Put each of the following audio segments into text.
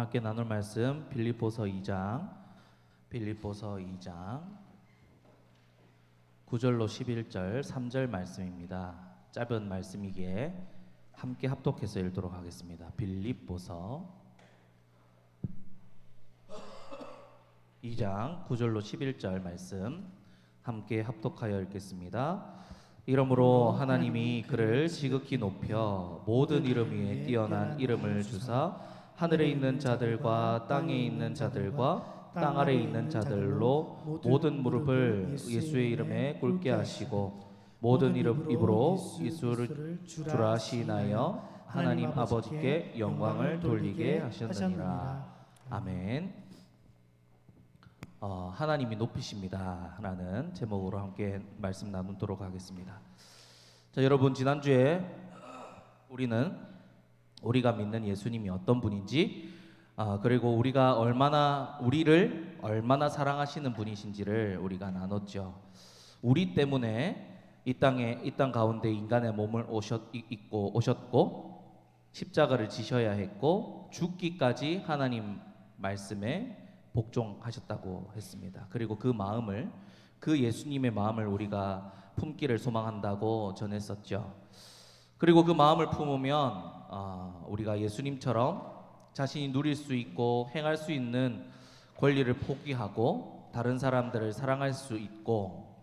함께 나눌 말씀 빌립보서 2장 9절로 11절 3절 말씀입니다. 짧은 말씀이기에 함께 합독해서 읽도록 하겠습니다. 빌립보서 2장 9절로 11절 말씀 함께 합독하여 읽겠습니다. 이러므로 하나님이 그를 지극히 높여 모든 이름 위에 뛰어난 이름을 주사 하늘에 있는 자들과 땅에 있는 자들과 땅 아래에 있는 자들로 모든 무릎을 예수의 이름에 꿇게 하시고 모든 입으로 예수를 주라 시인하여 하나님 아버지께 영광을 돌리게 하셨느니라. 아멘. 하나님이 높이십니다 라는 제목으로 함께 말씀 나누도록 하겠습니다. 자, 여러분, 지난주에 우리가 믿는 예수님이 어떤 분인지, 그리고 우리를 얼마나 사랑하시는 분이신지를 우리가 나눴죠. 우리 때문에 이 땅 가운데 인간의 몸을 오셨고 십자가를 지셔야 했고 죽기까지 하나님 말씀에 복종하셨다고 했습니다. 그리고 그 예수님의 마음을 우리가 품기를 소망한다고 전했었죠. 그리고 그 마음을 품으면 우리가 예수님처럼 자신이 누릴 수 있고 행할 수 있는 권리를 포기하고 다른 사람들을 사랑할 수 있고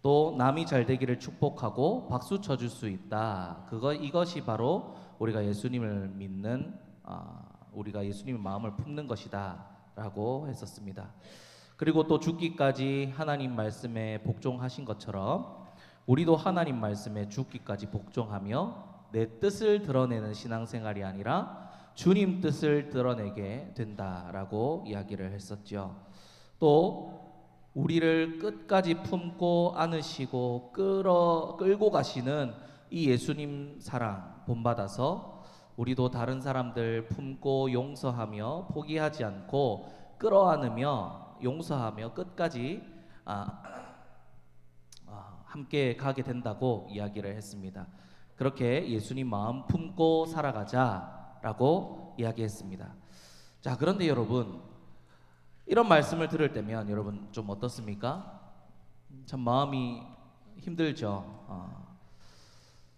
또 남이 잘 되기를 축복하고 박수 쳐줄 수 있다. 이것이 바로 우리가 예수님을 믿는 우리가 예수님의 마음을 품는 것이다 라고 했었습니다. 그리고 또 죽기까지 하나님 말씀에 복종하신 것처럼 우리도 하나님 말씀에 죽기까지 복종하며 내 뜻을 드러내는 신앙생활이 아니라 주님 뜻을 드러내게 된다라고 이야기를 했었죠. 또 우리를 끝까지 품고 안으시고 끌고 가시는 이 예수님 사랑 본받아서 우리도 다른 사람들 품고 용서하며 포기하지 않고 끌어안으며 용서하며 끝까지 함께 가게 된다고 이야기를 했습니다. 그렇게 예수님 마음 품고 살아가자라고 이야기했습니다. 자, 그런데 여러분, 이런 말씀을 들을 때면 여러분 좀 어떻습니까? 참 마음이 힘들죠.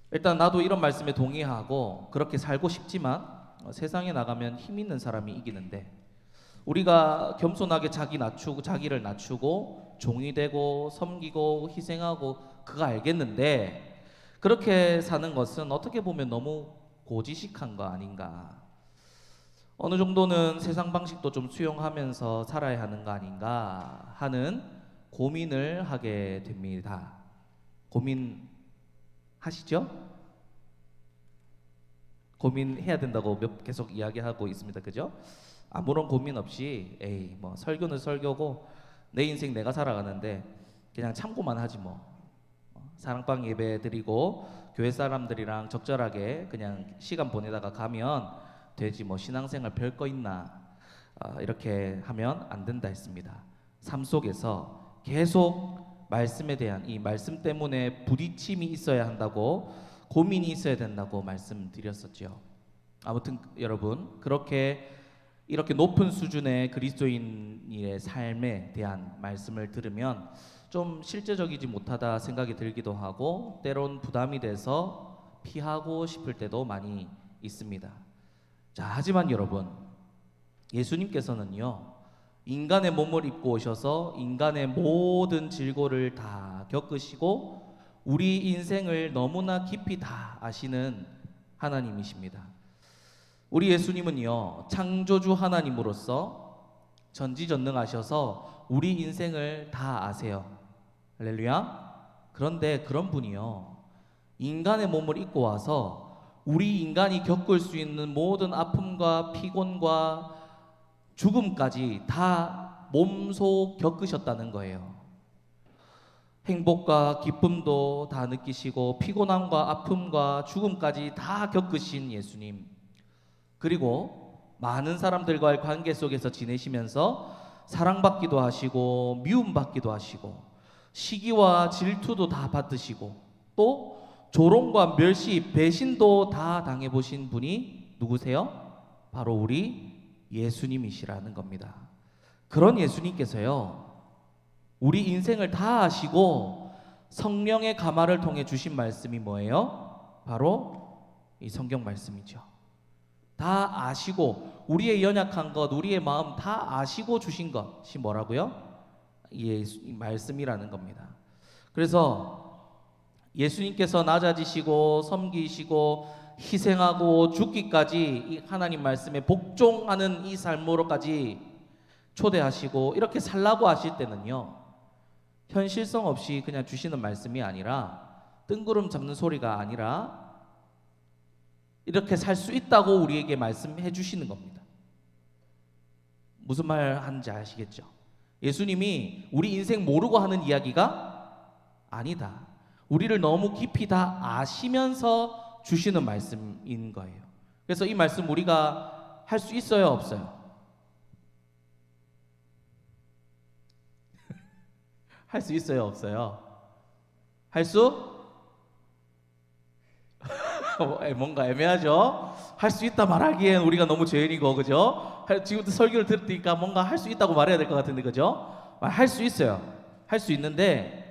일단 나도 이런 말씀에 동의하고 그렇게 살고 싶지만 세상에 나가면 힘 있는 사람이 이기는데 우리가 겸손하게 자기를 낮추고 종이 되고 섬기고 희생하고 그거 알겠는데 그렇게 사는 것은 어떻게 보면 너무 고지식한 거 아닌가, 어느 정도는 세상 방식도 좀 수용하면서 살아야 하는 거 아닌가 하는 고민을 하게 됩니다. 고민하시죠? 고민해야 된다고 계속 이야기하고 있습니다. 그죠? 아무런 고민 없이 뭐 설교는 설교고 내 인생 내가 살아가는데 그냥 참고만 하지 뭐. 사랑방 예배 드리고 교회 사람들이랑 적절하게 그냥 시간 보내다가 가면 되지 뭐 신앙생활 별거 있나, 이렇게 하면 안 된다 했습니다. 삶 속에서 계속 말씀에 대한 이 말씀 때문에 부딪힘이 있어야 한다고, 고민이 있어야 된다고 말씀드렸었죠. 아무튼 여러분, 이렇게 높은 수준의 그리스도인의 삶에 대한 말씀을 들으면 좀 실제적이지 못하다 생각이 들기도 하고 때론 부담이 돼서 피하고 싶을 때도 많이 있습니다. 자, 하지만 여러분, 예수님께서는요, 인간의 몸을 입고 오셔서 인간의 모든 질고를 다 겪으시고 우리 인생을 너무나 깊이 다 아시는 하나님이십니다. 우리 예수님은요, 창조주 하나님으로서 전지전능하셔서 우리 인생을 다 아세요. 할렐루야. 그런데 그런 분이요, 인간의 몸을 입고 와서 우리 인간이 겪을 수 있는 모든 아픔과 피곤과 죽음까지 다 몸소 겪으셨다는 거예요. 행복과 기쁨도 다 느끼시고 피곤함과 아픔과 죽음까지 다 겪으신 예수님, 그리고 많은 사람들과의 관계 속에서 지내시면서 사랑받기도 하시고 미움받기도 하시고 시기와 질투도 다 받으시고 또 조롱과 멸시, 배신도 다 당해보신 분이 누구세요? 바로 우리 예수님이시라는 겁니다. 그런 예수님께서요, 우리 인생을 다 아시고 성령의 가마를 통해 주신 말씀이 뭐예요? 바로 이 성경 말씀이죠. 다 아시고 우리의 연약한 것, 우리의 마음 다 아시고 주신 것이 뭐라고요? 이 말씀이라는 겁니다. 그래서 예수님께서 낮아지시고 섬기시고 희생하고 죽기까지 이 하나님 말씀에 복종하는 이 삶으로까지 초대하시고 이렇게 살라고 하실 때는요, 현실성 없이 그냥 주시는 말씀이 아니라, 뜬구름 잡는 소리가 아니라 이렇게 살 수 있다고 우리에게 말씀해 주시는 겁니다. 무슨 말 하는지 아시겠죠? 예수님이 우리 인생 모르고 하는 이야기가 아니다. 우리를 너무 깊이 다 아시면서 주시는 말씀인 거예요. 그래서 이 말씀 우리가 할 수 있어요, 없어요? 할 수 있어요, 없어요? 할 수? 뭔가 애매하죠? 할 수 있다 말하기엔 우리가 너무 죄인이고, 그죠? 지금부터 설교를 들으니까 뭔가 할 수 있다고 말해야 될 것 같은데, 그죠? 할 수 있어요. 할 수 있는데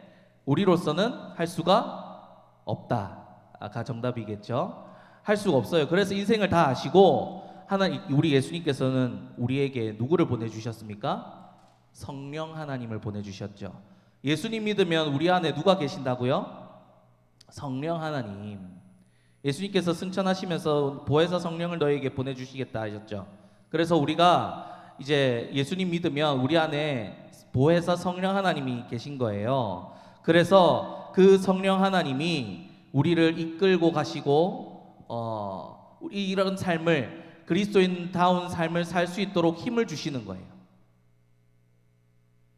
우리로서는 할 수가 없다가 정답이겠죠? 할 수가 없어요. 그래서 인생을 다 아시고 우리 예수님께서는 우리에게 누구를 보내주셨습니까? 성령 하나님을 보내주셨죠. 예수님 믿으면 우리 안에 누가 계신다고요? 성령 하나님. 예수님께서 승천하시면서 보혜사 성령을 너에게 보내주시겠다 하셨죠. 그래서 우리가 이제 예수님 믿으면 우리 안에 보혜사 성령 하나님이 계신 거예요. 그래서 그 성령 하나님이 우리를 이끌고 가시고 우리 이런 삶을, 그리스도인다운 삶을 살 수 있도록 힘을 주시는 거예요.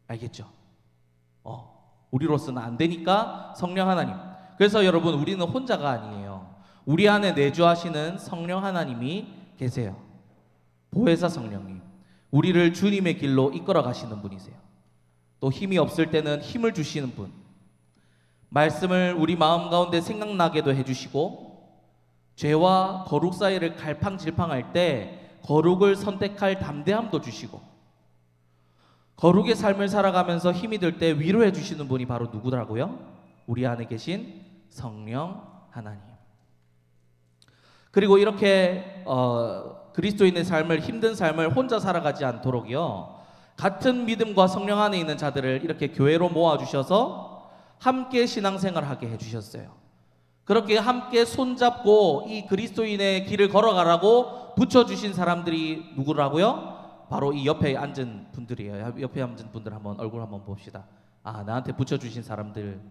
알겠죠? 우리로서는 안 되니까 성령 하나님. 그래서 여러분, 우리는 혼자가 아니에요. 우리 안에 내주하시는 성령 하나님이 계세요. 보혜사 성령님, 우리를 주님의 길로 이끌어 가시는 분이세요. 또 힘이 없을 때는 힘을 주시는 분, 말씀을 우리 마음 가운데 생각나게도 해주시고, 죄와 거룩 사이를 갈팡질팡할 때 거룩을 선택할 담대함도 주시고, 거룩의 삶을 살아가면서 힘이 들 때 위로해 주시는 분이 바로 누구더라고요? 우리 안에 계신 성령 하나님. 그리고 이렇게 그리스도인의 삶을, 힘든 삶을 혼자 살아가지 않도록요, 같은 믿음과 성령 안에 있는 자들을 이렇게 교회로 모아주셔서 함께 신앙생활하게 해주셨어요. 그렇게 함께 손잡고 이 그리스도인의 길을 걸어가라고 붙여주신 사람들이 누구라고요? 바로 이 옆에 앉은 분들이에요. 옆에 앉은 분들 한번 얼굴 한번 봅시다. 나한테 붙여주신 사람들입니다.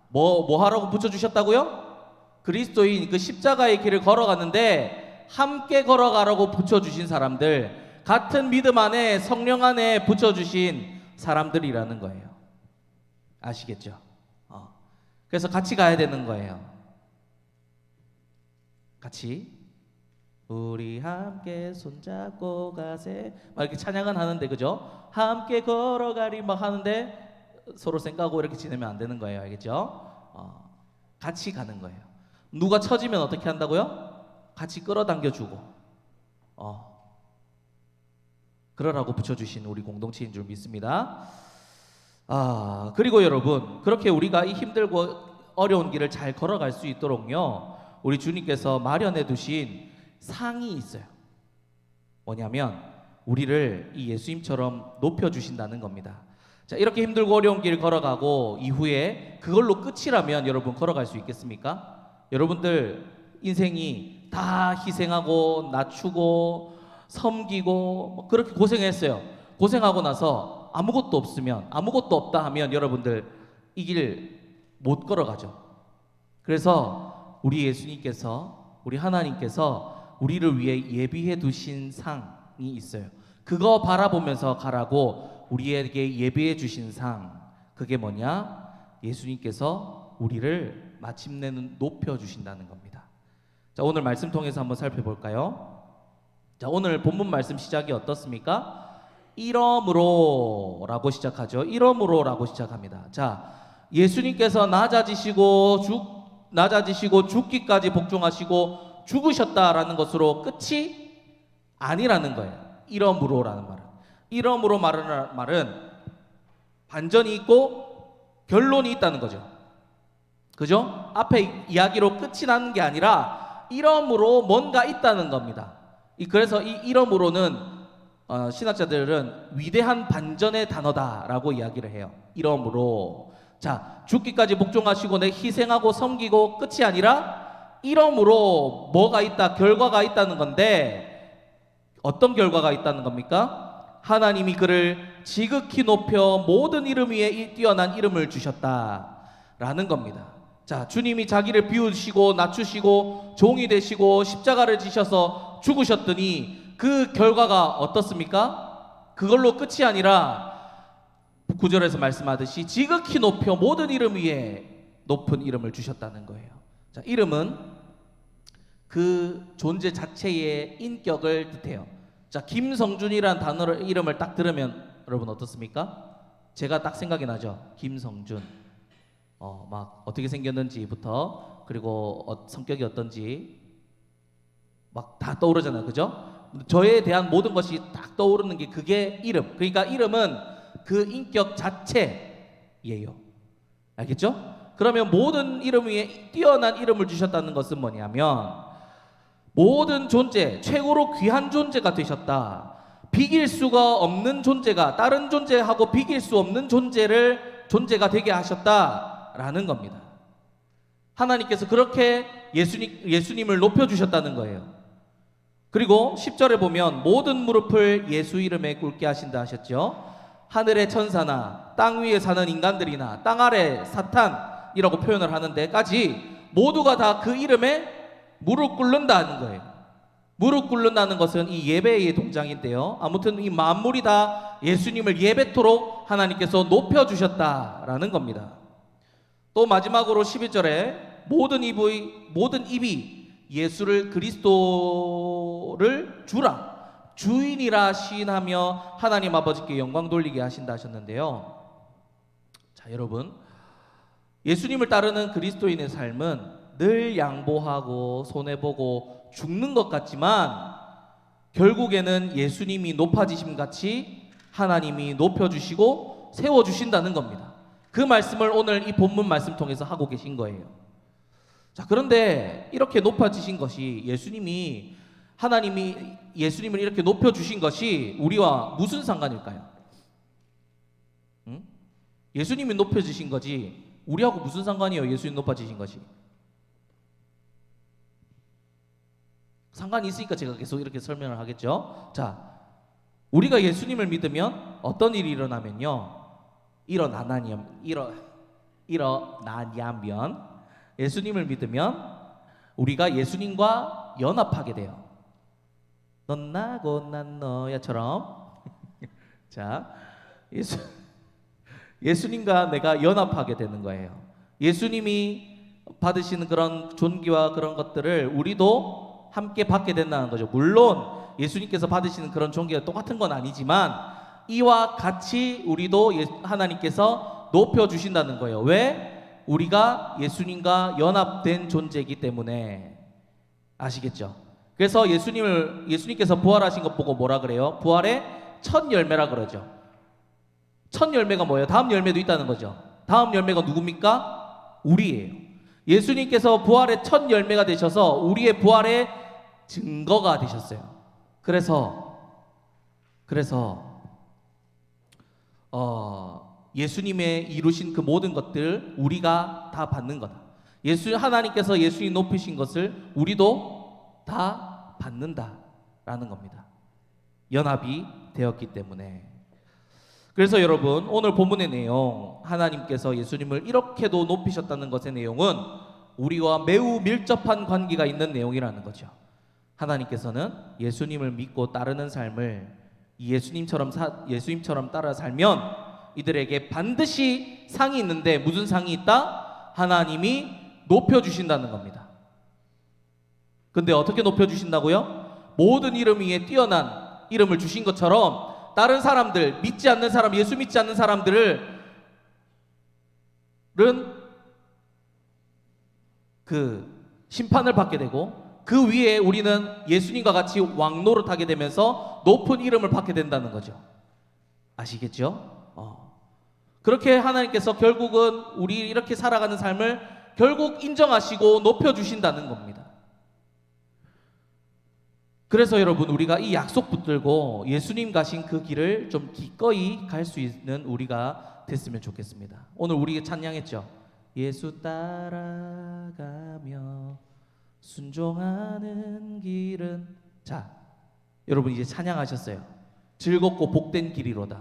뭐 하라고 붙여주셨다고요? 그리스도인 그 십자가의 길을 걸어갔는데 함께 걸어가라고 붙여주신 사람들, 같은 믿음 안에 성령 안에 붙여주신 사람들이라는 거예요. 아시겠죠? 그래서 같이 가야 되는 거예요. 같이. 우리 함께 손잡고 가세, 막 이렇게 찬양은 하는데, 그죠? 함께 걸어가리 막 하는데 서로 쌩까고 이렇게 지내면 안 되는 거예요. 알겠죠? 같이 가는 거예요. 누가 처지면 어떻게 한다고요? 같이 끌어당겨주고, 그러라고 붙여주신 우리 공동체인 줄 믿습니다. 그리고 여러분, 그렇게 우리가 이 힘들고 어려운 길을 잘 걸어갈 수 있도록요, 우리 주님께서 마련해 두신 상이 있어요. 뭐냐면 우리를 이 예수님처럼 높여주신다는 겁니다. 자, 이렇게 힘들고 어려운 길 걸어가고 이후에 그걸로 끝이라면 여러분 걸어갈 수 있겠습니까? 여러분들 인생이 다 희생하고 낮추고 섬기고 그렇게 고생했어요. 고생하고 나서 아무것도 없으면, 아무것도 없다 하면 여러분들 이 길 못 걸어가죠. 그래서 우리 예수님께서, 우리 하나님께서 우리를 위해 예비해 두신 상이 있어요. 그거 바라보면서 가라고 우리에게 예비해 주신 상, 그게 뭐냐? 예수님께서 우리를 마침내는 높여주신다는 겁니다. 자, 오늘 말씀 통해서 한번 살펴볼까요? 자, 오늘 본문 말씀 시작이 어떻습니까? 이러므로 라고 시작하죠. 이러므로 라고 시작합니다. 자, 예수님께서 낮아지시고 죽기까지 복종하시고 죽으셨다라는 것으로 끝이 아니라는 거예요. 이러므로라는 말은. 이러므로 말은 반전이 있고 결론이 있다는 거죠. 그죠? 앞에 이야기로 끝이 나는 게 아니라 이러므로 뭔가 있다는 겁니다. 그래서 이 이러므로는 신학자들은 위대한 반전의 단어다라고 이야기를 해요. 이러므로 자, 죽기까지 복종하시고 내 희생하고 섬기고 끝이 아니라 이러므로 뭐가 있다, 결과가 있다는 건데 어떤 결과가 있다는 겁니까? 하나님이 그를 지극히 높여 모든 이름 위에 뛰어난 이름을 주셨다라는 겁니다. 자, 주님이 자기를 비우시고 낮추시고 종이 되시고 십자가를 지셔서 죽으셨더니 그 결과가 어떻습니까? 그걸로 끝이 아니라 9절에서 말씀하듯이 지극히 높여 모든 이름 위에 높은 이름을 주셨다는 거예요. 자, 이름은 그 존재 자체의 인격을 뜻해요. 자, 김성준이라는 단어를 이름을 딱 들으면 여러분 어떻습니까? 제가 딱 생각이 나죠. 김성준. 막 어떻게 생겼는지부터 그리고 성격이 어떤지 막 다 떠오르잖아요. 그죠? 저에 대한 모든 것이 딱 떠오르는 게 그게 이름. 그러니까 이름은 그 인격 자체예요. 알겠죠? 그러면 모든 이름 위에 뛰어난 이름을 주셨다는 것은 뭐냐면 모든 존재, 최고로 귀한 존재가 되셨다. 비길 수가 없는 존재가 다른 존재하고 비길 수 없는 존재가 되게 하셨다라는 겁니다. 하나님께서 그렇게 예수님을 높여주셨다는 거예요. 그리고 10절에 보면 모든 무릎을 예수 이름에 꿇게 하신다 하셨죠. 하늘의 천사나 땅 위에 사는 인간들이나 땅 아래 사탄이라고 표현을 하는 데까지 모두가 다 그 이름에 무릎 꿇는다는 거예요. 무릎 꿇는다는 것은 이 예배의 동작인데요. 아무튼 이 만물이 다 예수님을 예배토록 하나님께서 높여주셨다라는 겁니다. 또 마지막으로 11절에 모든 입이 예수를 그리스도를 주인이라 시인하며 하나님 아버지께 영광 돌리게 하신다 하셨는데요. 자, 여러분, 예수님을 따르는 그리스도인의 삶은 늘 양보하고 손해보고 죽는 것 같지만 결국에는 예수님이 높아지심 같이 하나님이 높여주시고 세워주신다는 겁니다. 그 말씀을 오늘 이 본문 말씀 통해서 하고 계신 거예요. 자, 그런데 이렇게 높아지신 것이 하나님이 예수님을 이렇게 높여주신 것이 우리와 무슨 상관일까요? 응? 예수님이 높여주신 거지 우리하고 무슨 상관이에요? 예수님 높아지신 것이 상관이 있으니까 제가 계속 이렇게 설명을 하겠죠. 자, 우리가 예수님을 믿으면 어떤 일이 일어나냐면 예수님을 믿으면 우리가 예수님과 연합하게 돼요. 넌 나고 난 너야처럼 자, 예수님과 내가 연합하게 되는 거예요. 예수님이 받으시는 그런 존귀와 그런 것들을 우리도 함께 받게 된다는 거죠. 물론 예수님께서 받으시는 그런 존귀가 똑같은 건 아니지만 이와 같이 우리도 하나님께서 높여주신다는 거예요. 왜? 우리가 예수님과 연합된 존재이기 때문에. 아시겠죠? 그래서 예수님께서 부활하신 것 보고 뭐라 그래요? 부활의 첫 열매라 그러죠. 첫 열매가 뭐예요? 다음 열매도 있다는 거죠. 다음 열매가 누굽니까? 우리예요. 예수님께서 부활의 첫 열매가 되셔서 우리의 부활의 증거가 되셨어요. 그래서 예수님의 이루신 그 모든 것들 우리가 다 받는 거다. 하나님께서 예수님 높이신 것을 우리도 다 받는다라는 겁니다. 연합이 되었기 때문에. 그래서 여러분, 오늘 본문의 내용, 하나님께서 예수님을 이렇게도 높이셨다는 것의 내용은 우리와 매우 밀접한 관계가 있는 내용이라는 거죠. 하나님께서는 예수님을 믿고 따르는 삶을 예수님처럼 따라 살면 이들에게 반드시 상이 있는데 무슨 상이 있다? 하나님이 높여주신다는 겁니다. 근데 어떻게 높여주신다고요? 모든 이름 위에 뛰어난 이름을 주신 것처럼 다른 사람들, 믿지 않는 사람, 예수 믿지 않는 사람들은 그 심판을 받게 되고 그 위에 우리는 예수님과 같이 왕노릇 하게 되면서 높은 이름을 받게 된다는 거죠. 아시겠죠? 그렇게 하나님께서 결국은 우리 이렇게 살아가는 삶을 결국 인정하시고 높여주신다는 겁니다. 그래서 여러분, 우리가 이 약속 붙들고 예수님 가신 그 길을 좀 기꺼이 갈 수 있는 우리가 됐으면 좋겠습니다. 오늘 우리 찬양했죠. 예수 따라가며 순종하는 길은, 자, 여러분 이제 찬양하셨어요. 즐겁고 복된 길이로다.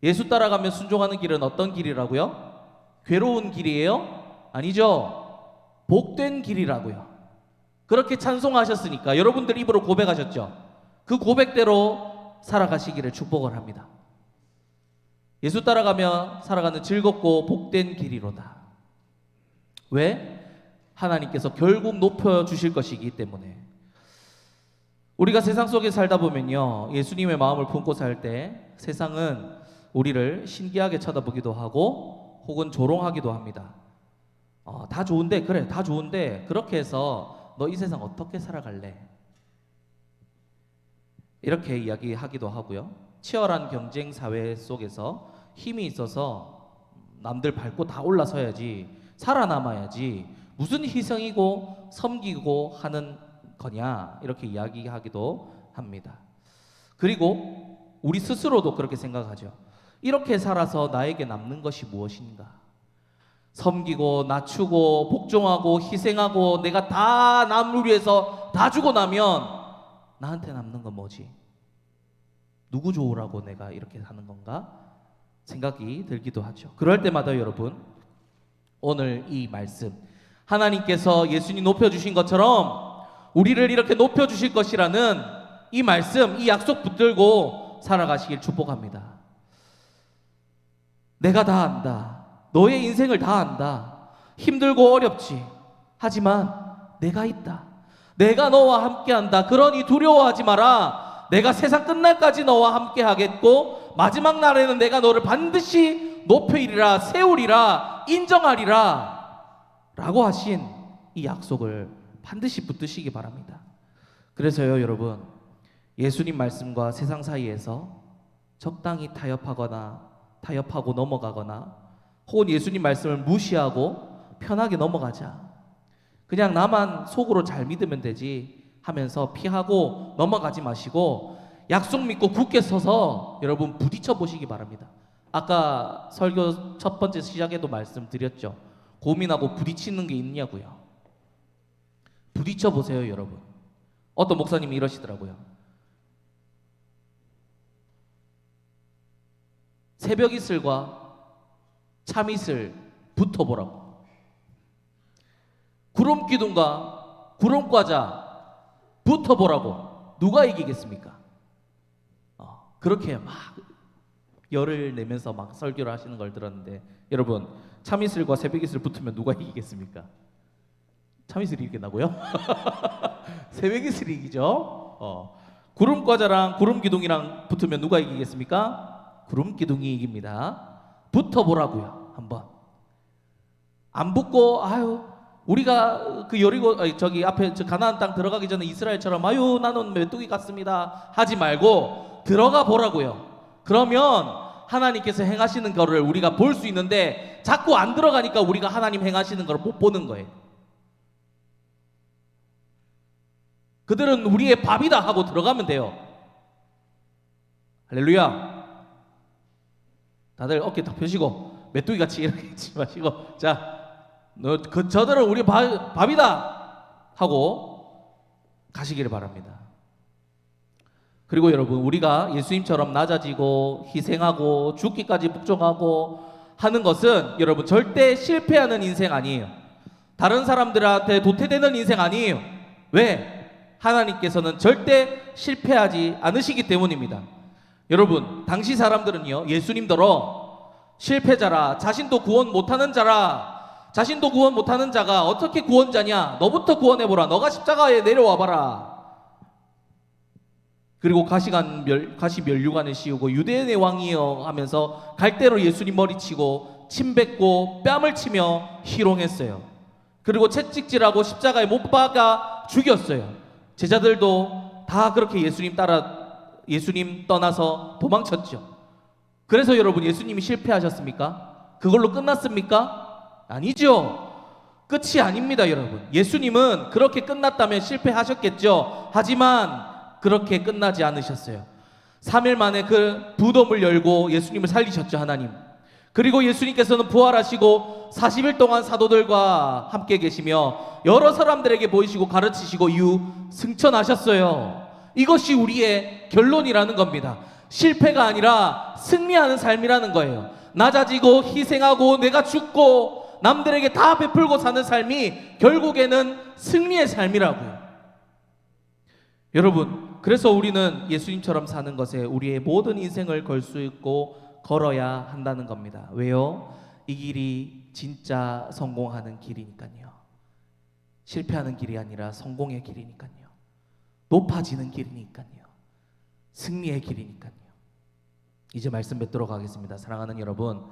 예수 따라가며 순종하는 길은 어떤 길이라고요? 괴로운 길이에요? 아니죠. 복된 길이라고요. 그렇게 찬송하셨으니까 여러분들 입으로 고백하셨죠. 그 고백대로 살아가시기를 축복을 합니다. 예수 따라가며 살아가는 즐겁고 복된 길이로다. 왜? 하나님께서 결국 높여주실 것이기 때문에. 우리가 세상 속에 살다 보면요, 예수님의 마음을 품고 살 때 세상은 우리를 신기하게 쳐다보기도 하고 혹은 조롱하기도 합니다. 다 좋은데, 그래, 다 좋은데 그렇게 해서 너 이 세상 어떻게 살아갈래? 이렇게 이야기하기도 하고요. 치열한 경쟁 사회 속에서 힘이 있어서 남들 밟고 다 올라서야지, 살아남아야지, 무슨 희생이고 섬기고 하는 거냐, 이렇게 이야기하기도 합니다. 그리고 우리 스스로도 그렇게 생각하죠. 이렇게 살아서 나에게 남는 것이 무엇인가? 섬기고 낮추고 복종하고 희생하고 내가 다 남을 위해서 다 주고 나면 나한테 남는 건 뭐지? 누구 좋으라고 내가 이렇게 하는 건가? 생각이 들기도 하죠. 그럴 때마다 여러분, 오늘 이 말씀, 하나님께서 예수님 높여주신 것처럼 우리를 이렇게 높여주실 것이라는 이 말씀, 이 약속 붙들고 살아가시길 축복합니다. 내가 다 안다. 너의 인생을 다 안다. 힘들고 어렵지. 하지만 내가 있다. 내가 너와 함께한다. 그러니 두려워하지 마라. 내가 세상 끝날까지 너와 함께하겠고 마지막 날에는 내가 너를 반드시 높이리라, 세우리라, 인정하리라 라고 하신 이 약속을 반드시 붙드시기 바랍니다. 그래서요, 여러분, 예수님 말씀과 세상 사이에서 적당히 타협하고 넘어가거나 혹은 예수님 말씀을 무시하고 편하게 넘어가자, 그냥 나만 속으로 잘 믿으면 되지 하면서 피하고 넘어가지 마시고 약속 믿고 굳게 서서 여러분 부딪혀 보시기 바랍니다. 아까 설교 첫 번째 시작에도 말씀드렸죠. 고민하고 부딪히는 게 있냐고요. 부딪혀 보세요, 여러분. 어떤 목사님이 이러시더라고요. 새벽 이슬과 참이슬 붙어보라고. 구름 기둥과 구름 과자 붙어보라고. 누가 이기겠습니까? 그렇게 막 열을 내면서 막 설교를 하시는 걸 들었는데, 여러분, 참이슬과 새벽 이슬 붙으면 누가 이기겠습니까? 참이슬이 이기나고요? 새벽 이슬이 이기죠. 구름 과자랑 구름 기둥이랑 붙으면 누가 이기겠습니까? 구름 기둥이 이깁니다. 붙어보라고요. 한번. 안 붙고 우리가 그 여리고 저기 앞에 저 가나안 땅 들어가기 전에 이스라엘처럼 나는 메뚜기 같습니다 하지 말고 들어가 보라고요. 그러면 하나님께서 행하시는 거를 우리가 볼 수 있는데 자꾸 안 들어가니까 우리가 하나님 행하시는 걸 못 보는 거예요. 그들은 우리의 밥이다 하고 들어가면 돼요. 할렐루야. 다들 어깨 딱 펴시고 메뚜기 같이 이렇게 있지 마시고, 자, 저들은 우리 밥이다 하고 가시기를 바랍니다. 그리고 여러분, 우리가 예수님처럼 낮아지고 희생하고 죽기까지 복종하고 하는 것은 여러분 절대 실패하는 인생 아니에요. 다른 사람들한테 도태되는 인생 아니에요. 왜? 하나님께서는 절대 실패하지 않으시기 때문입니다. 여러분, 당시 사람들은요, 예수님더러 실패자라, 자신도 구원 못하는 자라, 자신도 구원 못하는 자가 어떻게 구원자냐, 너부터 구원해보라, 너가 십자가에 내려와봐라. 그리고 가시 면류관을 씌우고 유대인의 왕이여 하면서 갈대로 예수님 머리치고 침 뱉고 뺨을 치며 희롱했어요. 그리고 채찍질하고 십자가에 못 박아 죽였어요. 제자들도 다 그렇게 예수님 떠나서 도망쳤죠. 그래서 여러분, 예수님이 실패하셨습니까? 그걸로 끝났습니까? 아니죠. 끝이 아닙니다, 여러분. 예수님은 그렇게 끝났다면 실패하셨겠죠. 하지만 그렇게 끝나지 않으셨어요. 3일 만에 그 부돔을 열고 예수님을 살리셨죠, 하나님. 그리고 예수님께서는 부활하시고 40일 동안 사도들과 함께 계시며 여러 사람들에게 보이시고 가르치시고 이후 승천하셨어요. 이것이 우리의 결론이라는 겁니다. 실패가 아니라 승리하는 삶이라는 거예요. 낮아지고 희생하고 내가 죽고 남들에게 다 베풀고 사는 삶이 결국에는 승리의 삶이라고요. 여러분, 그래서 우리는 예수님처럼 사는 것에 우리의 모든 인생을 걸 수 있고 걸어야 한다는 겁니다. 왜요? 이 길이 진짜 성공하는 길이니까요. 실패하는 길이 아니라 성공의 길이니까요. 높아지는 길이니까요. 승리의 길이니까요. 이제 말씀 맺도록 하겠습니다. 사랑하는 여러분,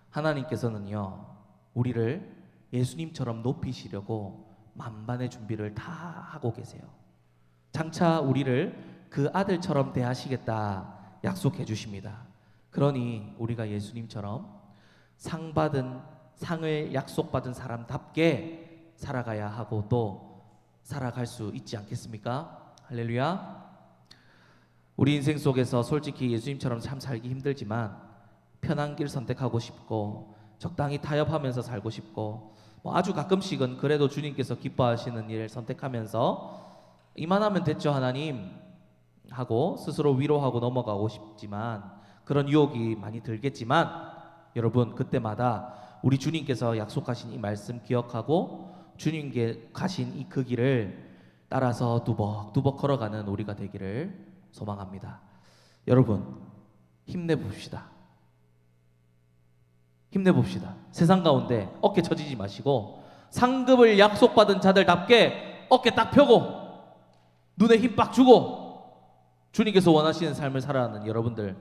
하나님께서는요, 우리를 예수님처럼 높이시려고 만반의 준비를 다 하고 계세요. 장차 우리를 그 아들처럼 대하시겠다 약속해 주십니다. 그러니 우리가 예수님처럼 상을 약속받은 사람답게 살아가야 하고 또 살아갈 수 있지 않겠습니까? 할렐루야. 우리 인생 속에서 솔직히 예수님처럼 참 살기 힘들지만 편한 길 선택하고 싶고 적당히 타협하면서 살고 싶고 아주 가끔씩은 그래도 주님께서 기뻐하시는 일 선택하면서 이만하면 됐죠 하나님 하고 스스로 위로하고 넘어가고 싶지만 그런 유혹이 많이 들겠지만 여러분, 그때마다 우리 주님께서 약속하신 이 말씀 기억하고 주님께 가신 이 그 길을 따라서 두벅두벅 걸어가는 우리가 되기를 소망합니다. 여러분, 힘내봅시다. 힘내봅시다. 세상 가운데 어깨 처지지 마시고 상급을 약속받은 자들답게 어깨 딱 펴고 눈에 힘 빡 주고 주님께서 원하시는 삶을 살아가는 여러분들,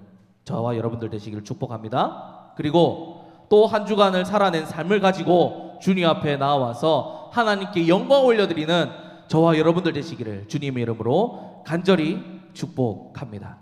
저와 여러분들 되시기를 축복합니다. 그리고 또 한 주간을 살아낸 삶을 가지고 주님 앞에 나와서 하나님께 영광 올려드리는 저와 여러분들 되시기를 주님의 이름으로 간절히 축복합니다.